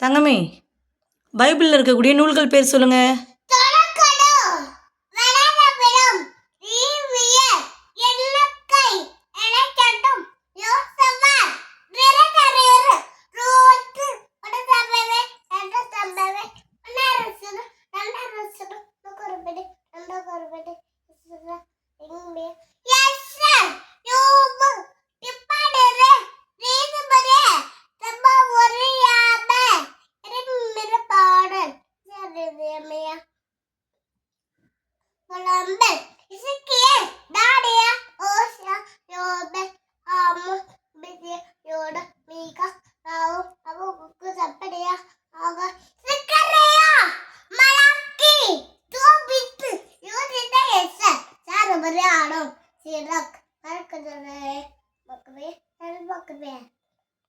தங்கமே, பைபிளில் இருக்கக்கூடிய நூல்கள் பேர் சொல்லுங்க.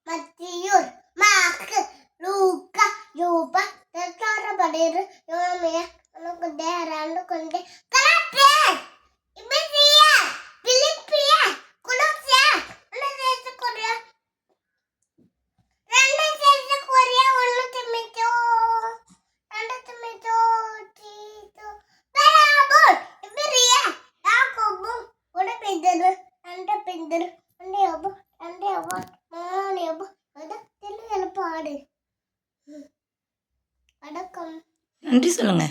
Matiur, Mak, Luka, Yuba, the Torabadir, Yomia, look there and look on the Karate, Ibisia, Philippia, Colosia, and the Korea. And the Korea will look at me too, and the tomato, Tito, Parabol, Ibisia, Yakobo, what a pinder, and a pinder, and the obo, and the obo. பாடு. நன்றி சொல்லுங்க.